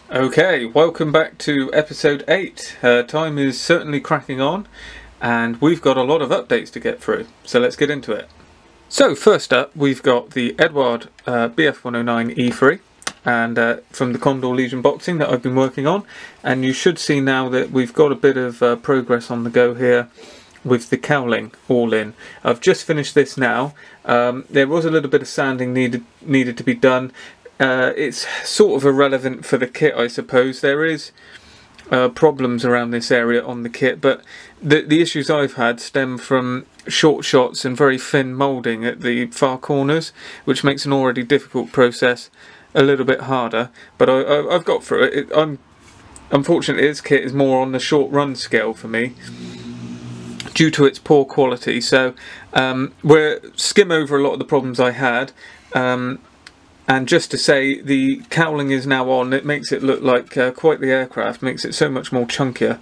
Okay, welcome back to episode 8. Time is certainly cracking on and we've got a lot of updates to get through, so let's get into it. So first up we've got the Edward BF109 III and from the Condor Legion boxing that I've been working on, and you should see now that we've got a bit of progress on the go here with the cowling all in. I've just finished this now. There was a little bit of sanding needed to be done. It's sort of irrelevant for the kit, I suppose. There is problems around this area on the kit, but the issues I've had stem from short shots and very thin moulding at the far corners, which makes an already difficult process a little bit harder, but I've got through it. Unfortunately, this kit is more on the short run scale for me due to its poor quality, so we'll skim over a lot of the problems I had. And just to say, the cowling is now on. It makes it look like quite the aircraft, makes it so much more chunkier.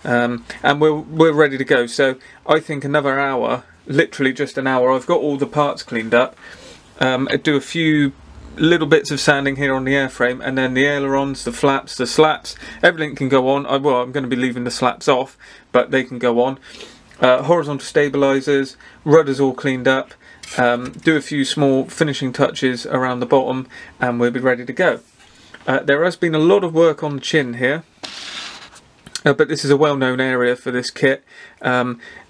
And we're ready to go. So I think another hour, literally just an hour, I've got all the parts cleaned up. I do a few little bits of sanding here on the airframe, and then the ailerons, the flaps, the slats, everything can go on. Well, I'm going to be leaving the slats off, but they can go on. Horizontal stabilizers, rudders all cleaned up. Do a few small finishing touches around the bottom and we'll be ready to go. There has been a lot of work on the chin here, but this is a well-known area for this kit,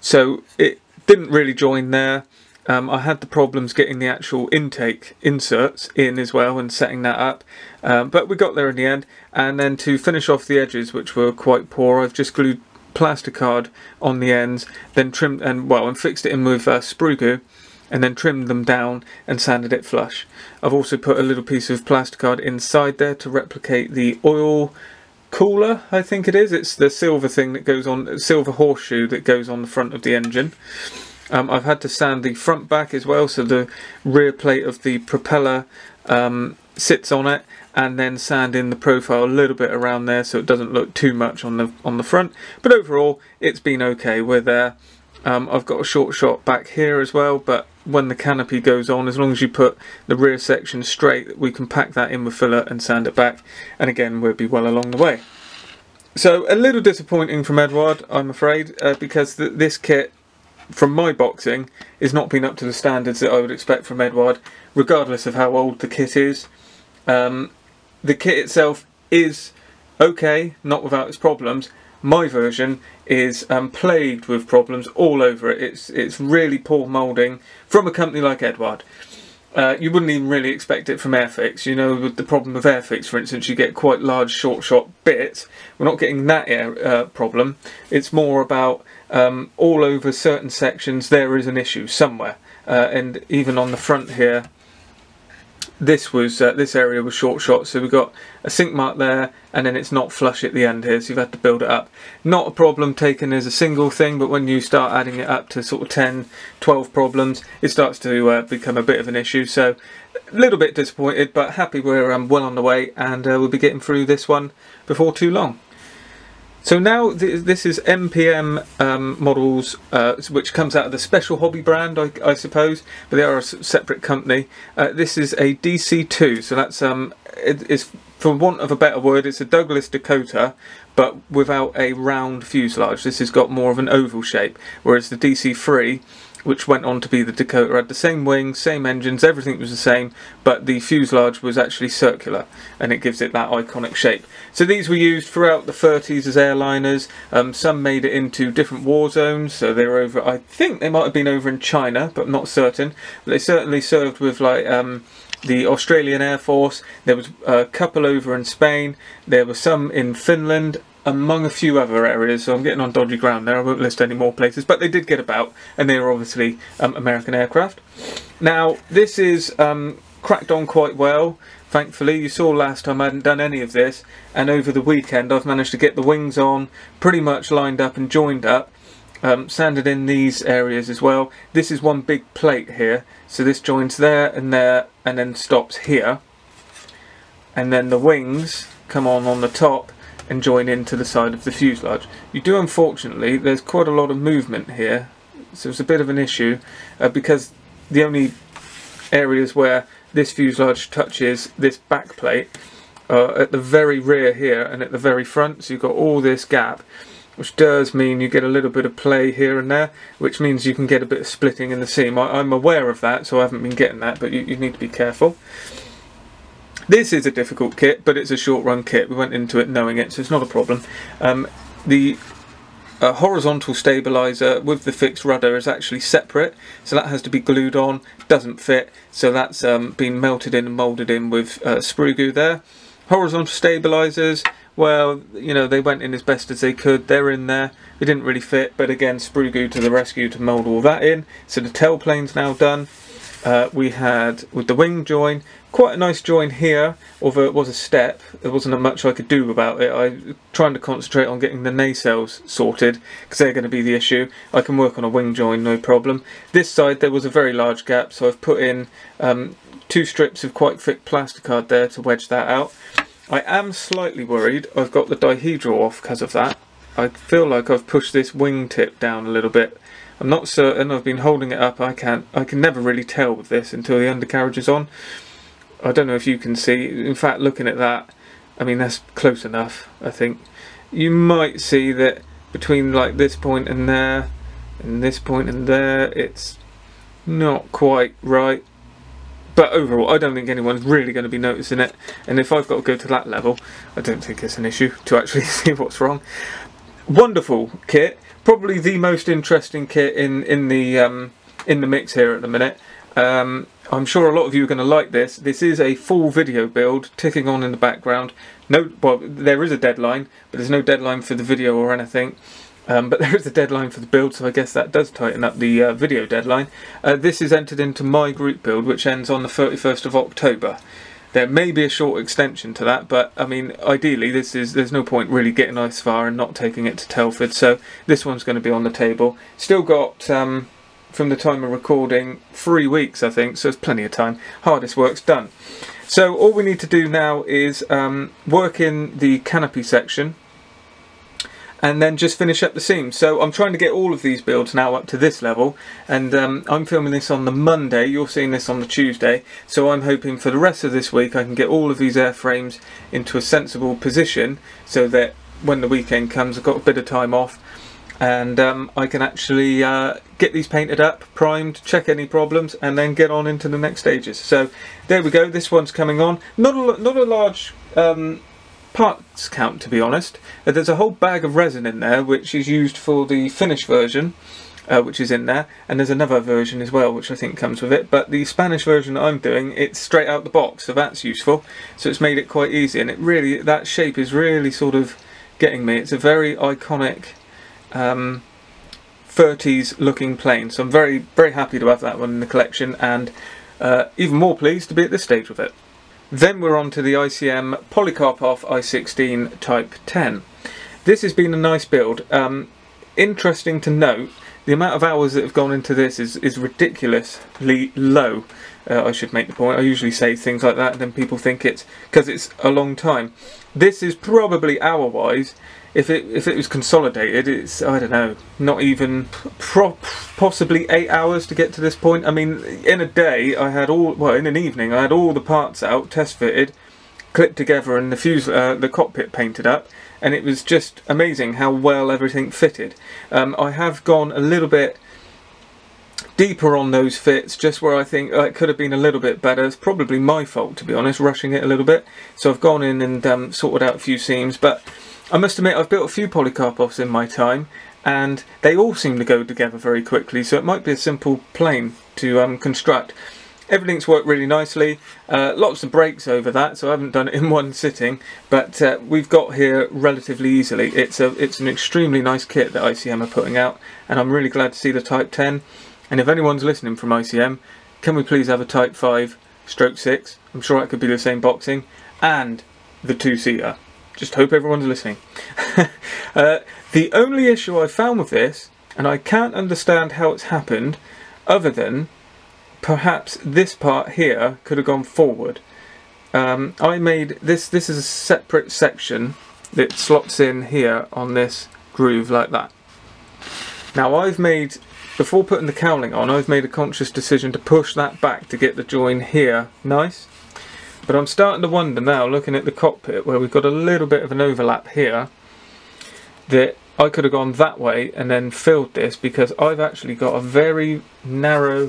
so it didn't really join there. I had the problems getting the actual intake inserts in as well and setting that up, but we got there in the end. And then to finish off the edges, which were quite poor, I've just glued plasticard on the ends, then trimmed and fixed it in with sprue glue, and then trimmed them down and sanded it flush. I've also put a little piece of plasticard inside there to replicate the oil cooler, I think it is. It's the silver thing that goes on, silver horseshoe that goes on the front of the engine. I've had to sand the front back as well, so the rear plate of the propeller sits on it, and then sand in the profile a little bit around there so it doesn't look too much on the front. But overall, it's been okay. We're there. I've got a short shot back here as well, but when the canopy goes on, as long as you put the rear section straight, we can pack that in with filler and sand it back, and again we'll be well along the way. So a little disappointing from Edward, I'm afraid, because this kit from my boxing is not been up to the standards that I would expect from Edward, regardless of how old the kit is. The kit itself is okay, not without its problems. My version is plagued with problems all over it. It's really poor moulding from a company like Edward. You wouldn't even really expect it from Airfix. You know, with the problem with Airfix, for instance, you get quite large short shot bits. We're not getting that problem. It's more about all over certain sections there is an issue somewhere, and even on the front here, this area was short shot, so we've got a sink mark there, and then it's not flush at the end here, so you've had to build it up. Not a problem taken as a single thing, but when you start adding it up to sort of 10, 12 problems, it starts to become a bit of an issue. So a little bit disappointed, but happy we're well on the way, and we'll be getting through this one before too long. So now this is MPM models, which comes out of the Special Hobby brand, I suppose, but they are a separate company. This is a DC2, so that's it's, for want of a better word, it's a Douglas Dakota, but without a round fuselage. This has got more of an oval shape, whereas the DC3, which went on to be the Dakota, had the same wings, same engines, everything was the same, but the fuselage was actually circular, and it gives it that iconic shape. So these were used throughout the 30s as airliners. Some made it into different war zones, so they were over, I think they might have been over in China, but I'm not certain. But they certainly served with like the Australian Air Force. There was a couple over in Spain, there were some in Finland, among a few other areas, so I'm getting on dodgy ground there. I won't list any more places, but they did get about, and they were obviously American aircraft. Now this is cracked on quite well, thankfully. You saw last time I hadn't done any of this, and over the weekend I've managed to get the wings on pretty much lined up and joined up, sanded in these areas as well. This is one big plate here, so this joins there and then stops here, and then the wings come on the top and join into the side of the fuselage. You do, unfortunately, there's quite a lot of movement here, so it's a bit of an issue, because the only areas where this fuselage touches this back plate at the very rear here and at the very front, so you've got all this gap, which does mean you get a little bit of play here and there, which means you can get a bit of splitting in the seam. I'm aware of that, so I haven't been getting that, but you need to be careful. This is a difficult kit, but it's a short run kit. We went into it knowing it, so it's not a problem. The horizontal stabilizer with the fixed rudder is actually separate, so that has to be glued on, doesn't fit, so that's been melted in and moulded in with sprue glue there. Horizontal stabilizers, well, you know, they went in as best as they could. They're in there. They didn't really fit, but again, sprue glue to the rescue to mould all that in. So the tail plane's now done. We had, with the wing join, quite a nice join here, although it was a step. There wasn't much I could do about it. I'm trying to concentrate on getting the nacelles sorted, because they're going to be the issue. I can work on a wing join, no problem. This side, there was a very large gap, so I've put in 2 strips of quite thick plasticard there to wedge that out. I am slightly worried I've got the dihedral off because of that. I feel like I've pushed this wing tip down a little bit. I'm not certain. I've been holding it up. I can never really tell with this until the undercarriage is on. I don't know if you can see. In fact, looking at that, I mean, that's close enough, I think. You might see that between like this point and there, and this point and there, it's not quite right. But overall, I don't think anyone's really going to be noticing it. And if I've got to go to that level, I don't think it's an issue to actually see what's wrong. Wonderful kit. Probably the most interesting kit in the mix here at the minute. I'm sure a lot of you are going to like this. This is a full video build ticking on in the background. No, well, there is a deadline, but there's no deadline for the video or anything. But there is a deadline for the build, so I guess that does tighten up the video deadline. This is entered into my group build, which ends on the 31st of October. There may be a short extension to that, but I mean, ideally, there's no point really getting this far and not taking it to Telford. So this one's going to be on the table. Still got, from the time of recording, 3 weeks, I think, so it's plenty of time. Hardest work's done. So all we need to do now is work in the canopy section, and then just finish up the seams. So I'm trying to get all of these builds now up to this level, and I'm filming this on the Monday, you're seeing this on the Tuesday, so I'm hoping for the rest of this week I can get all of these airframes into a sensible position, so that when the weekend comes I've got a bit of time off, and I can actually get these painted up, primed, check any problems, and then get on into the next stages. So there we go, this one's coming on. Not a large parts count, to be honest. There's a whole bag of resin in there which is used for the finished version, which is in there, and there's another version as well which I think comes with it, but the Spanish version that I'm doing, it's straight out the box, so that's useful. So it's made it quite easy, and it really, that shape is really sort of getting me. It's a very iconic 30s looking plane, so I'm very, very happy to have that one in the collection, and even more pleased to be at this stage with it. Then we're on to the ICM Polycarpov I16 Type 10. This has been a nice build. Interesting to note, the amount of hours that have gone into this is ridiculously low. I should make the point. I usually say things like that and then people think it's because it's a long time. This is probably hour-wise. If it was consolidated, it's, I don't know, not even possibly 8 hours to get to this point. I mean, in a day, I had all, well, in an evening, I had all the parts out, test fitted, clipped together, and the cockpit painted up, and it was just amazing how well everything fitted. I have gone a little bit deeper on those fits, just where I think it could have been a little bit better. It's probably my fault, to be honest, rushing it a little bit. So I've gone in and sorted out a few seams, but I must admit I've built a few Polycarpovs in my time, and they all seem to go together very quickly, so it might be a simple plane to construct. Everything's worked really nicely, lots of breaks over that, so I haven't done it in one sitting, but we've got here relatively easily. It's an extremely nice kit that ICM are putting out, and I'm really glad to see the Type 10. And if anyone's listening from ICM, can we please have a Type 5/6? I'm sure it could be the same boxing, and the 2-seater. Just hope everyone's listening. The only issue I found with this, and I can't understand how it's happened, other than perhaps this part here could have gone forward. I made this is a separate section that slots in here on this groove like that. Now I've made, before putting the cowling on, I've made a conscious decision to push that back to get the join here nice. But I'm starting to wonder now, looking at the cockpit where we've got a little bit of an overlap here, that I could have gone that way and then filled this, because I've actually got a very narrow,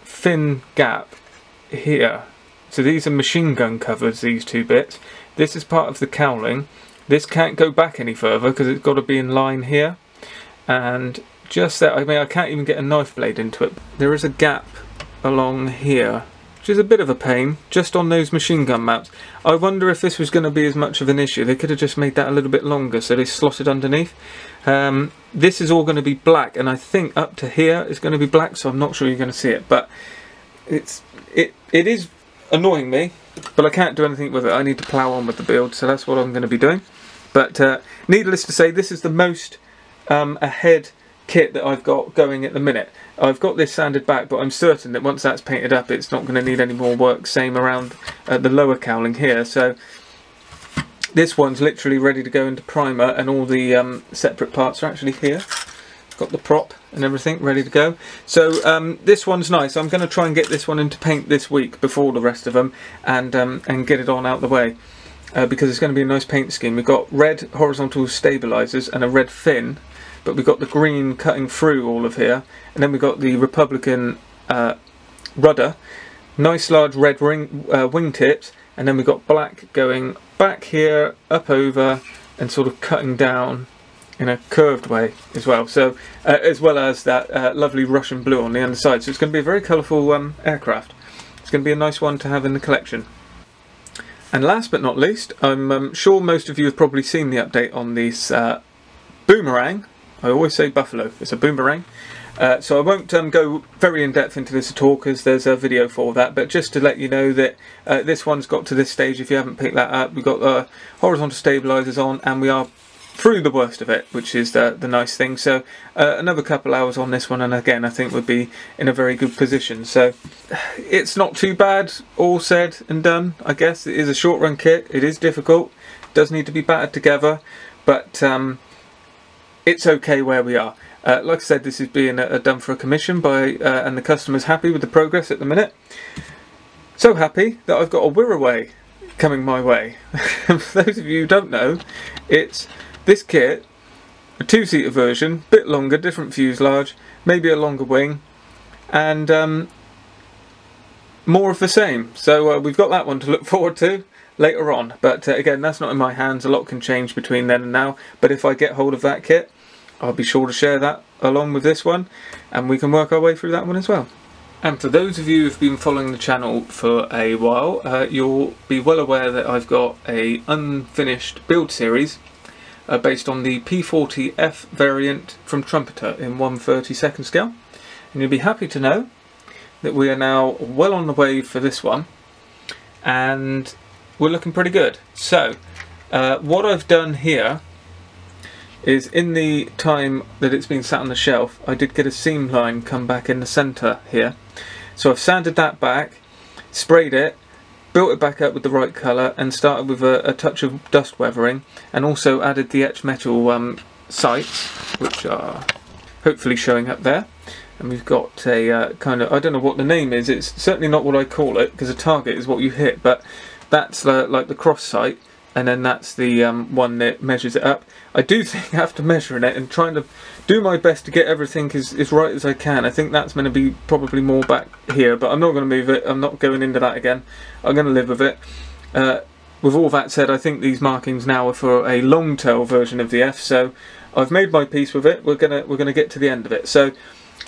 thin gap here. So these are machine gun covers, these two bits. This is part of the cowling. This can't go back any further because it's got to be in line here. And just that, I mean, I can't even get a knife blade into it. There is a gap along here, which is a bit of a pain, just on those machine gun mounts. I wonder if this was going to be as much of an issue. They could have just made that a little bit longer, so they slotted underneath. This is all going to be black, and I think up to here is going to be black, so I'm not sure you're going to see it. But it is annoying me, but I can't do anything with it. I need to plough on with the build, so that's what I'm going to be doing. But needless to say, this is the most ahead kit that I've got going at the minute. I've got this sanded back, but I'm certain that once that's painted up, it's not going to need any more work. Same around the lower cowling here. So this one's literally ready to go into primer, and all the separate parts are actually here. Got the prop and everything ready to go. So this one's nice. I'm going to try and get this one into paint this week before the rest of them, and get it on out the way, because it's going to be a nice paint scheme. We've got red horizontal stabilizers and a red fin, but we've got the green cutting through all of here, and then we've got the Republican rudder, nice large red wingtips, and then we've got black going back here, up over, and sort of cutting down in a curved way as well. So as well as that lovely Russian blue on the underside. So it's going to be a very colourful aircraft. It's going to be a nice one to have in the collection. And last but not least, I'm sure most of you have probably seen the update on this boomerang. I always say buffalo, it's a boomerang. So I won't go very in depth into this at all, because there's a video for that, but just to let you know that this one's got to this stage. If you haven't picked that up, we've got horizontal stabilisers on, and we are through the worst of it, which is the nice thing. So another couple hours on this one, and again I think we'd be in a very good position. So it's not too bad, all said and done. I guess it is a short run kit, it is difficult, does need to be battered together, but it's okay where we are. Like I said, this is being done for a commission by, and the customer's happy with the progress at the minute. So happy that I've got a Wirraway coming my way. For those of you who don't know, it's this kit, a two-seater version, bit longer, different fuselage, maybe a longer wing, and more of the same. So we've got that one to look forward to later on, but again, that's not in my hands. A lot can change between then and now, but if I get hold of that kit, I'll be sure to share that along with this one, and we can work our way through that one as well. And for those of you who've been following the channel for a while, you'll be well aware that I've got a unfinished build series based on the P40F variant from Trumpeter in 1/32 scale, and you'll be happy to know that we are now well on the way for this one, and we're looking pretty good. So what I've done here is, in the time that it's been sat on the shelf, I did get a seam line come back in the centre here. So I've sanded that back, sprayed it, built it back up with the right colour, and started with a touch of dust weathering, and also added the etched metal sights, which are hopefully showing up there. And we've got a kind of, I don't know what the name is, it's certainly not what I call it, because a target is what you hit, but that's like the cross sight, and then that's the one that measures it up. I do think after measuring it and trying to do my best to get everything as right as I can, I think that's going to be probably more back here, but I'm not going to move it. I'm not going into that again. I'm going to live with it. With all that said, I think these markings now are for a long tail version of the F, so I've made my peace with it. We're gonna get to the end of it. So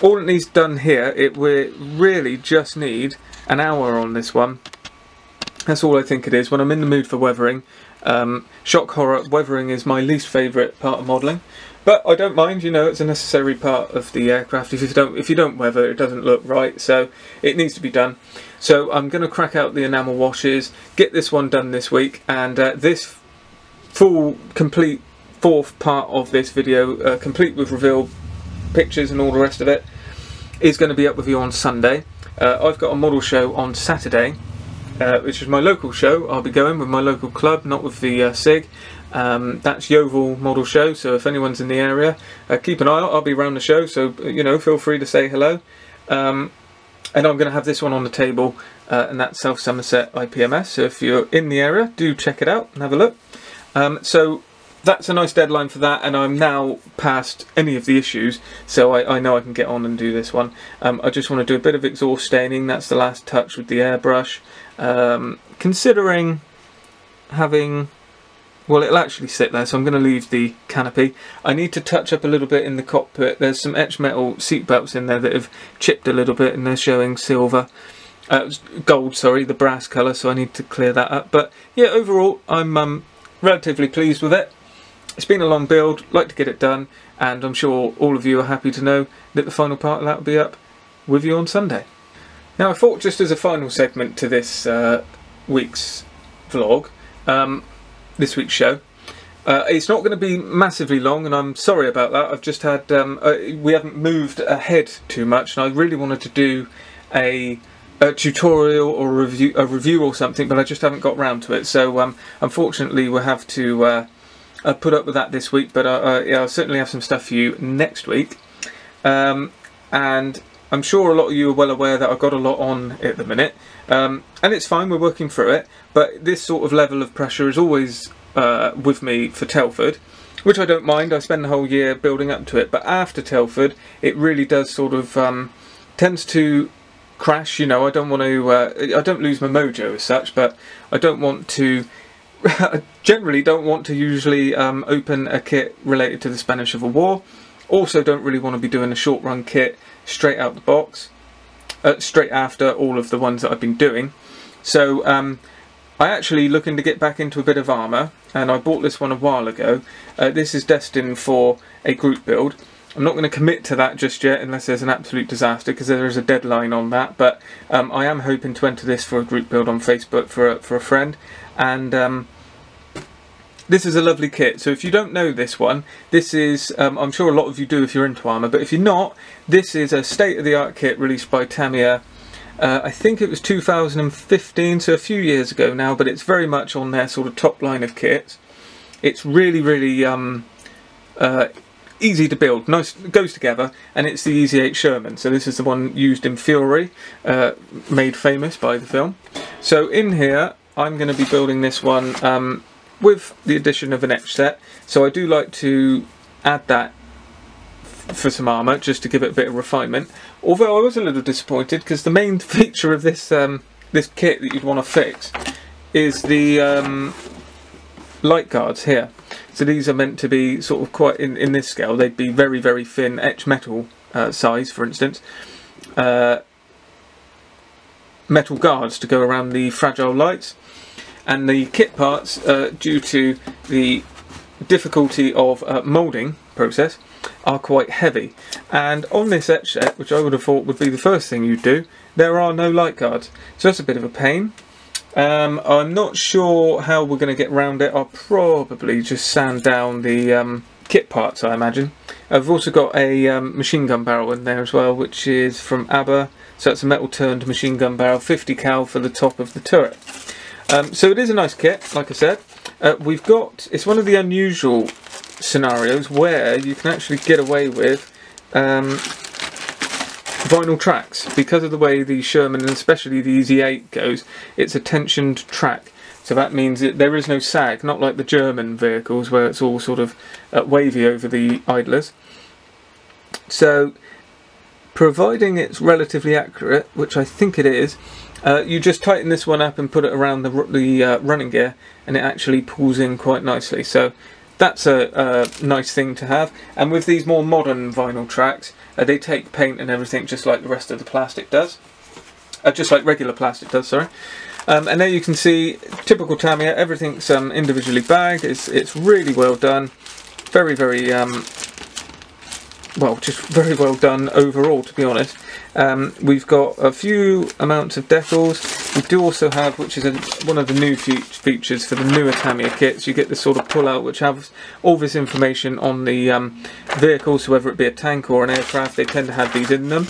all it needs done here, we really just need an hour on this one. That's all I think it is. When I'm in the mood for weathering, shock horror, weathering is my least favourite part of modelling, but I don't mind. You know, it's a necessary part of the aircraft. If you don't weather, it doesn't look right, so it needs to be done. So I'm going to crack out the enamel washes, get this one done this week, and this full complete fourth part of this video, complete with reveal pictures and all the rest of it, is going to be up with you on Sunday. I've got a model show on Saturday, which is my local show. I'll be going with my local club, not with the SIG. That's Yeovil Model Show, so if anyone's in the area, keep an eye out. I'll be around the show, so you know, feel free to say hello. and I'm going to have this one on the table, and that's South Somerset IPMS. So if you're in the area, do check it out and have a look. So that's a nice deadline for that, and I'm now past any of the issues, so I know I can get on and do this one. I just want to do a bit of exhaust staining. That's the last touch with the airbrush. Considering having, well, it'll actually sit there, so I'm going to leave the canopy. I need to touch up a little bit in the cockpit. There's some etched metal seat belts in there that have chipped a little bit, and they're showing silver. Gold, sorry, the brass colour, so I need to clear that up. But yeah, overall, I'm relatively pleased with it. It's been a long build, like to get it done, and I'm sure all of you are happy to know that the final part of that will be up with you on Sunday. Now, I thought, just as a final segment to this week's vlog, this week's show, it's not going to be massively long, and I'm sorry about that. I've just had, we haven't moved ahead too much, and I really wanted to do a tutorial or a review or something, but I just haven't got round to it. So unfortunately, we'll have to put up with that this week, but yeah, I'll certainly have some stuff for you next week. And I'm sure a lot of you are well aware that I've got a lot on at the minute, and it's fine, we're working through it, but this sort of level of pressure is always with me for Telford, which I don't mind. I spend the whole year building up to it, but after Telford it really does sort of tends to crash. You know, I don't want to I don't lose my mojo as such, but I don't want to I generally don't want to usually open a kit related to the Spanish Civil War. Also don't really want to be doing a short run kit straight out the box, straight after all of the ones that I've been doing. So I actually looking to get back into a bit of armour, and I bought this one a while ago. This is destined for a group build. I'm not going to commit to that just yet unless there's an absolute disaster, because there is a deadline on that, but I am hoping to enter this for a group build on Facebook for a friend. And this is a lovely kit. So if you don't know this one, this is, I'm sure a lot of you do if you're into armour, but if you're not, this is a state-of-the-art kit released by Tamiya. I think it was 2015, so a few years ago now, but it's very much on their sort of top line of kits. It's really, really easy to build, nice, goes together, and it's the Easy 8 Sherman. So this is the one used in Fury, made famous by the film. So in here, I'm going to be building this one with the addition of an etch set. So I do like to add that for some armour, just to give it a bit of refinement. Although I was a little disappointed, because the main feature of this this kit that you'd want to fix is the light guards here. So these are meant to be sort of quite, in this scale, they'd be very, very thin etched metal size, for instance. Metal guards to go around the fragile lights. And the kit parts, due to the difficulty of moulding process, are quite heavy. And on this etch set, which I would have thought would be the first thing you'd do, there are no light guards. So that's a bit of a pain. I'm not sure how we're going to get around it. I'll probably just sand down the kit parts, I imagine. I've also got a machine gun barrel in there as well, which is from ABBA. So it's a metal turned machine gun barrel, 50 cal for the top of the turret. So it is a nice kit, like I said. We've got, it's one of the unusual scenarios where you can actually get away with vinyl tracks, because of the way the Sherman, and especially the Easy 8 goes. It's a tensioned track, so that means that there is no sag, not like the German vehicles where it's all sort of wavy over the idlers. So providing it's relatively accurate, which I think it is, you just tighten this one up and put it around the running gear, and it actually pulls in quite nicely. So that's a nice thing to have. And with these more modern vinyl tracks, they take paint and everything just like the rest of the plastic does. Just like regular plastic does, sorry. And there you can see, typical Tamiya, everything's individually bagged. It's really well done. Very, very, well, just very well done overall, to be honest. We've got a few amounts of decals. We do also have, which is one of the new features for the newer Tamiya kits, you get this sort of pull-out which has all this information on the vehicles, so whether it be a tank or an aircraft, they tend to have these in them.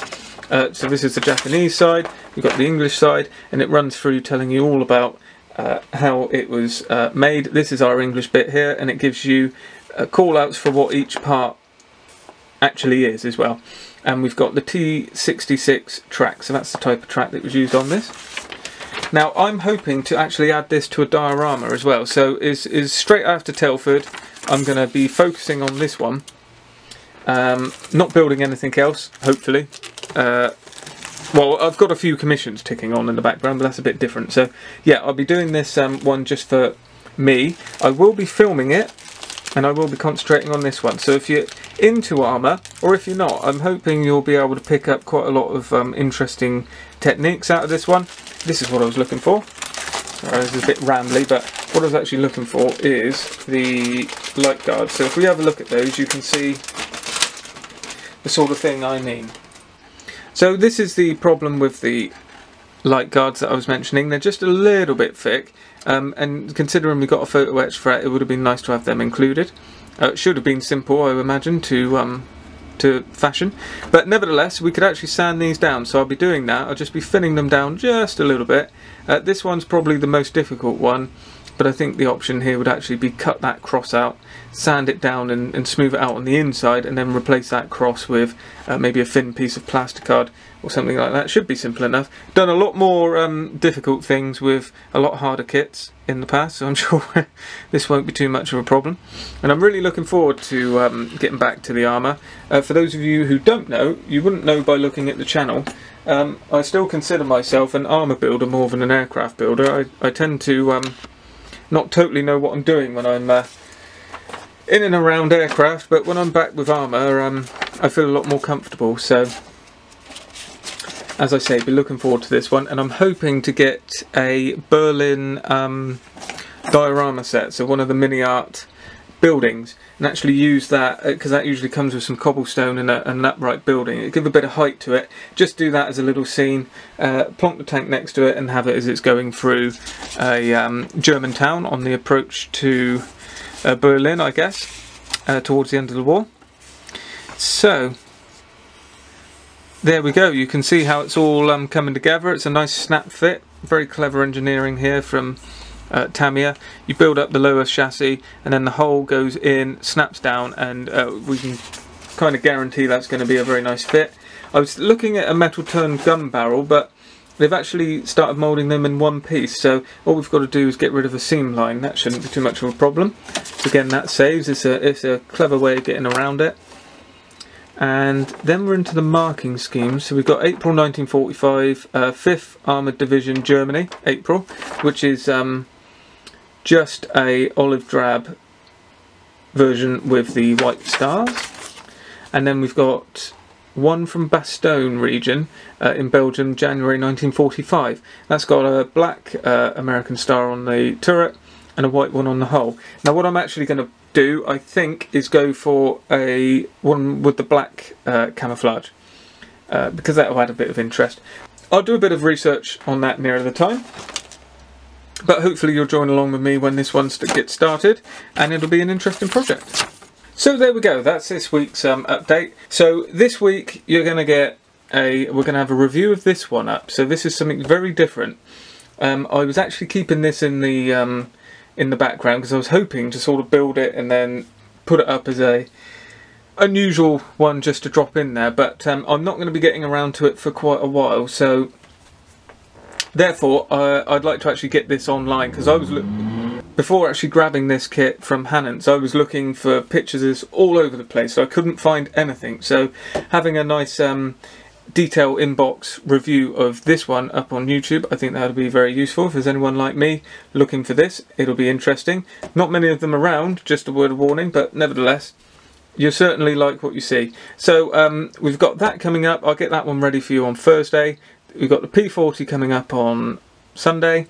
So this is the Japanese side, we've got the English side, and it runs through telling you all about how it was made. This is our English bit here, and it gives you call-outs for what each part actually is as well. and we've got the T66 track, so that's the type of track that was used on this. Now I'm hoping to actually add this to a diorama as well, so is straight after Telford I'm going to be focusing on this one, not building anything else, hopefully. Well, I've got a few commissions ticking on in the background, but that's a bit different. So yeah, I'll be doing this one just for me. I will be filming it, and I will be concentrating on this one. So if you're into armour, or if you're not, I'm hoping you'll be able to pick up quite a lot of interesting techniques out of this one. This is what I was looking for. Sorry, this is a bit rambly, but what I was actually looking for is the light guards. So if we have a look at those, you can see the sort of thing I mean. So this is the problem with the light guards that I was mentioning. They're just a little bit thick, and considering we got a photo etch for it, it would have been nice to have them included. It should have been simple, I imagine, to fashion, but nevertheless we could actually sand these down. So I'll be doing that. I'll just be thinning them down just a little bit. This one's probably the most difficult one, but I think the option here would actually be cut that cross out, sand it down and smooth it out on the inside, and then replace that cross with maybe a thin piece of plasticard or something like that. Should be simple enough. Done a lot more difficult things with a lot harder kits in the past, so I'm sure this won't be too much of a problem. And I'm really looking forward to getting back to the armour. For those of you who don't know, you wouldn't know by looking at the channel, I still consider myself an armour builder more than an aircraft builder. I tend to not totally know what I'm doing when I'm in and around aircraft, but when I'm back with armour, I feel a lot more comfortable. So as I say, be looking forward to this one, and I'm hoping to get a Berlin diorama set, so one of the mini art buildings, and actually use that, because that usually comes with some cobblestone and an upright building. It'll give a bit of height to it. Just do that as a little scene, plonk the tank next to it and have it as it's going through a German town on the approach to Berlin, I guess, towards the end of the war. So there we go. You can see how it's all coming together. It's a nice snap fit. Very clever engineering here from Tamiya. You build up the lower chassis and then the hole goes in, snaps down, and we can kind of guarantee that's going to be a very nice fit. I was looking at a metal turned gun barrel, but they've actually started moulding them in one piece, so all we've got to do is get rid of the seam line. That shouldn't be too much of a problem. So again, that saves. It's a clever way of getting around it. And then we're into the marking scheme. So we've got April 1945, 5th Armoured Division, Germany, April, which is just a olive drab version with the white stars. And then we've got one from Bastogne region in Belgium, January 1945. That's got a black American star on the turret and a white one on the hull. Now what I'm actually going to do, I think, is go for a one with the black camouflage, because that will add a bit of interest. I'll do a bit of research on that nearer the time, but hopefully you'll join along with me when this one gets started, and it'll be an interesting project. So there we go, that's this week's update. So this week you're going to get we're going to have a review of this one up. So this is something very different. I was actually keeping this in the background because I was hoping to sort of build it and then put it up as a unusual one just to drop in there, but I'm not going to be getting around to it for quite a while, so therefore I'd like to actually get this online, because I was before actually grabbing this kit from Hannon's, I was looking for pictures all over the place, so I couldn't find anything. So having a nice detail inbox review of this one up on YouTube, I think that would be very useful. If there's anyone like me looking for this, it'll be interesting. Not many of them around, just a word of warning, but nevertheless, you'll certainly like what you see. So we've got that coming up. I'll get that one ready for you on Thursday. We've got the P40 coming up on Sunday,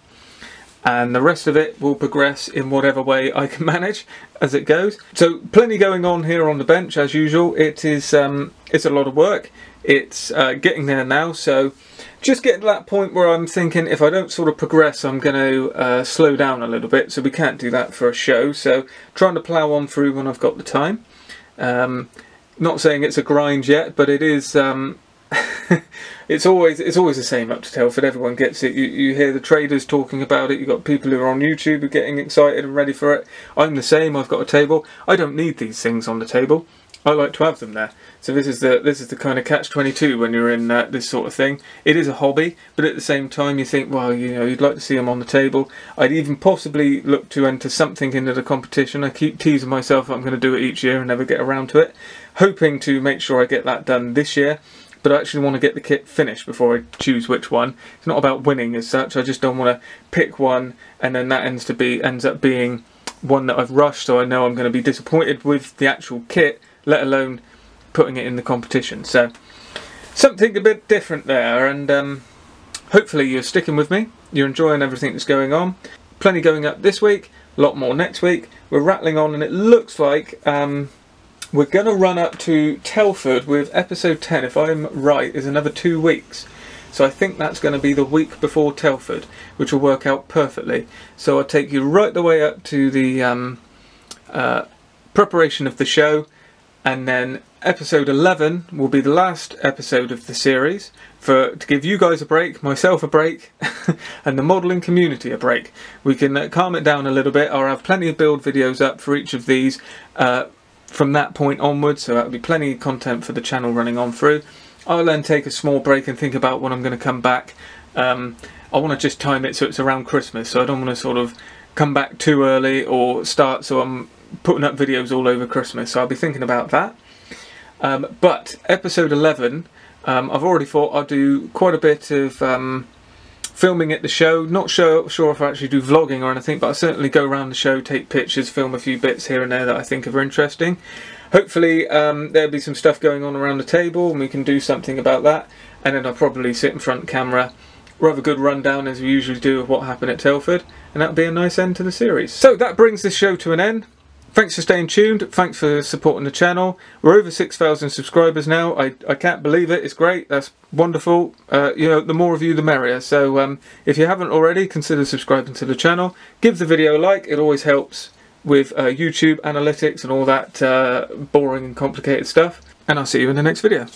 and the rest of it will progress in whatever way I can manage as it goes. So plenty going on here on the bench as usual. It's a lot of work. It's getting there now, so just getting to that point where I'm thinking if I don't sort of progress, I'm going to slow down a little bit, so we can't do that for a show. So trying to plough on through when I've got the time. Not saying it's a grind yet, but it is. It's always the same up to Telford. Everyone gets it. You hear the traders talking about it. You've got people who are on YouTube who are getting excited and ready for it. I'm the same. I've got a table. I don't need these things on the table. I like to have them there. So this is the kind of catch-22 when you're in this sort of thing. It is a hobby, but at the same time you think, well, you know, you'd like to see them on the table. I'd even possibly look to enter something into the competition. I keep teasing myself I'm going to do it each year and never get around to it, hoping to make sure I get that done this year. But I actually want to get the kit finished before I choose which one. It's not about winning as such. I just don't want to pick one and then that ends up being one that I've rushed, so I know I'm going to be disappointed with the actual kit, let alone putting it in the competition. So something a bit different there, and hopefully you're sticking with me, you're enjoying everything that's going on. Plenty going up this week, a lot more next week. We're rattling on, and it looks like we're going to run up to Telford with episode 10, if I'm right, is another 2 weeks. So I think that's going to be the week before Telford, which will work out perfectly. So I'll take you right the way up to the preparation of the show, and then episode 11 will be the last episode of the series to give you guys a break, myself a break, and the modelling community a break. We can calm it down a little bit. I'll have plenty of build videos up for each of these from that point onwards, so that'll be plenty of content for the channel running on through. I'll then take a small break and think about when I'm going to come back. I want to just time it so it's around Christmas, so I don't want to sort of come back too early or start so I'm putting up videos all over Christmas, so I'll be thinking about that. But episode 11, I've already thought I'll do quite a bit of filming at the show. Not sure if I actually do vlogging or anything, but I'll certainly go around the show, take pictures, film a few bits here and there that I think are interesting. Hopefully there'll be some stuff going on around the table and we can do something about that, and then I'll probably sit in front camera, we'll have a good rundown as we usually do of what happened at Telford, and that'll be a nice end to the series. So that brings this show to an end. Thanks for staying tuned, thanks for supporting the channel. We're over 6,000 subscribers now. I can't believe it, it's great, that's wonderful. You know, the more of you the merrier, so if you haven't already, consider subscribing to the channel. Give the video a like, it always helps with YouTube analytics and all that boring and complicated stuff. And I'll see you in the next video.